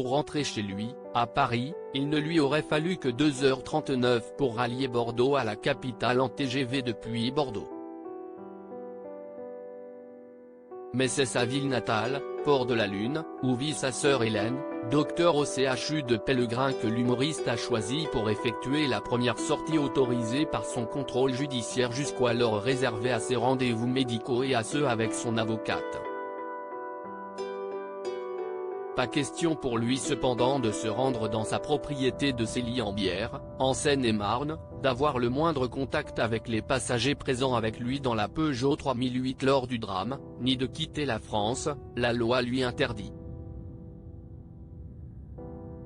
pour rentrer chez lui, à Paris, il ne lui aurait fallu que 2h39 pour rallier Bordeaux à la capitale en TGV depuis Bordeaux. Mais c'est sa ville natale, Port de la Lune, où vit sa sœur Hélène, docteur au CHU de Pellegrin, que l'humoriste a choisi pour effectuer la première sortie autorisée par son contrôle judiciaire, jusqu'alors réservée à ses rendez-vous médicaux et à ceux avec son avocate. Pas question pour lui cependant de se rendre dans sa propriété de Célie-en-Bière, en Seine-et-Marne, d'avoir le moindre contact avec les passagers présents avec lui dans la Peugeot 3008 lors du drame, ni de quitter la France, la loi lui interdit.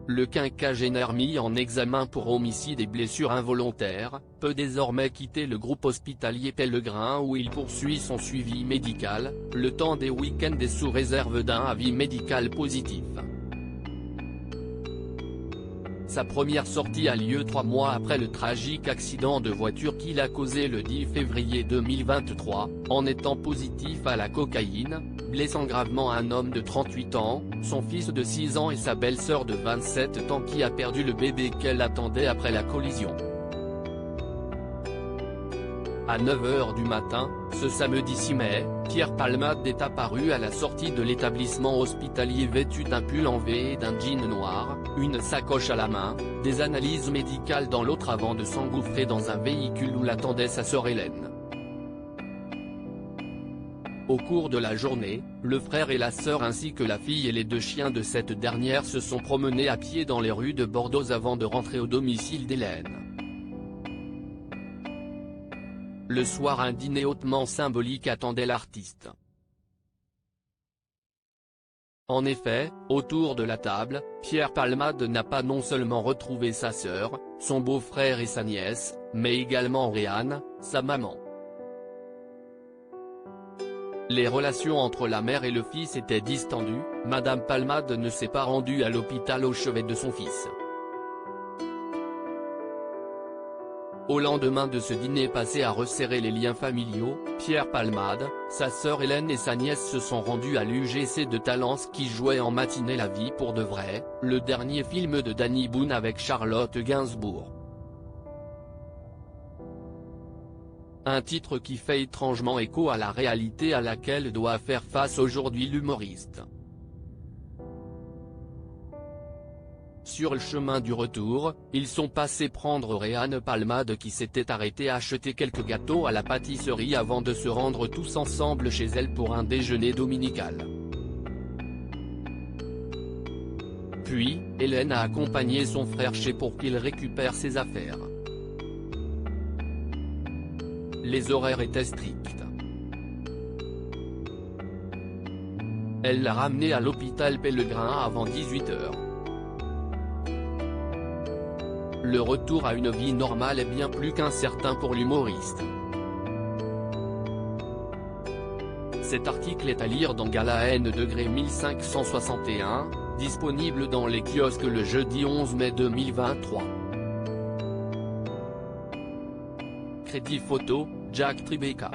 Le quinquagénaire mis en examen pour homicide et blessures involontaires, peut désormais quitter le groupe hospitalier Pellegrin où il poursuit son suivi médical, le temps des week-ends et sous réserve d'un avis médical positif. Sa première sortie a lieu 3 mois après le tragique accident de voiture qu'il a causé le 10 février 2023, en étant positif à la cocaïne, blessant gravement un homme de 38 ans, son fils de 6 ans et sa belle-sœur de 27 ans qui a perdu le bébé qu'elle attendait après la collision. À 9h du matin, ce samedi 6 mai, Pierre Palmade est apparu à la sortie de l'établissement hospitalier vêtu d'un pull en V et d'un jean noir, une sacoche à la main, des analyses médicales dans l'autre avant de s'engouffrer dans un véhicule où l'attendait sa sœur Hélène. Au cours de la journée, le frère et la sœur ainsi que la fille et les 2 chiens de cette dernière se sont promenés à pied dans les rues de Bordeaux avant de rentrer au domicile d'Hélène. Le soir, un dîner hautement symbolique attendait l'artiste. En effet, autour de la table, Pierre Palmade n'a pas non seulement retrouvé sa sœur, son beau-frère et sa nièce, mais également Réanne, sa maman. Les relations entre la mère et le fils étaient distendues, Madame Palmade ne s'est pas rendue à l'hôpital au chevet de son fils. Au lendemain de ce dîner passé à resserrer les liens familiaux, Pierre Palmade, sa sœur Hélène et sa nièce se sont rendus à l'UGC de Talence qui jouait en matinée La vie pour de vrai, le dernier film de Danny Boone avec Charlotte Gainsbourg. Un titre qui fait étrangement écho à la réalité à laquelle doit faire face aujourd'hui l'humoriste. Sur le chemin du retour, ils sont passés prendre Réanne Palmade qui s'était arrêtée acheter quelques gâteaux à la pâtisserie avant de se rendre tous ensemble chez elle pour un déjeuner dominical. Puis, Hélène a accompagné son frère chez pour qu'il récupère ses affaires. Les horaires étaient stricts. Elle l'a ramené à l'hôpital Pellegrin avant 18h. Le retour à une vie normale est bien plus qu'incertain pour l'humoriste. Cet article est à lire dans Gala N degré 1561, disponible dans les kiosques le jeudi 11 mai 2023. Crédit photo, Jack Tribeca.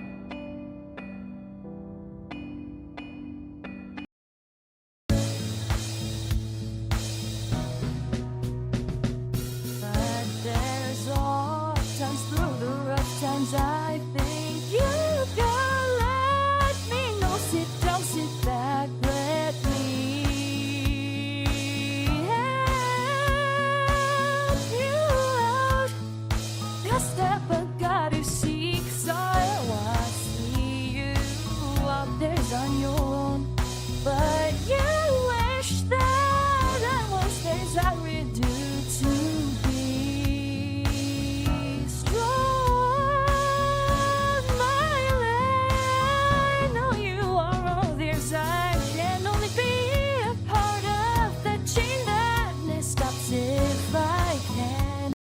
But there's all times through the rough times I think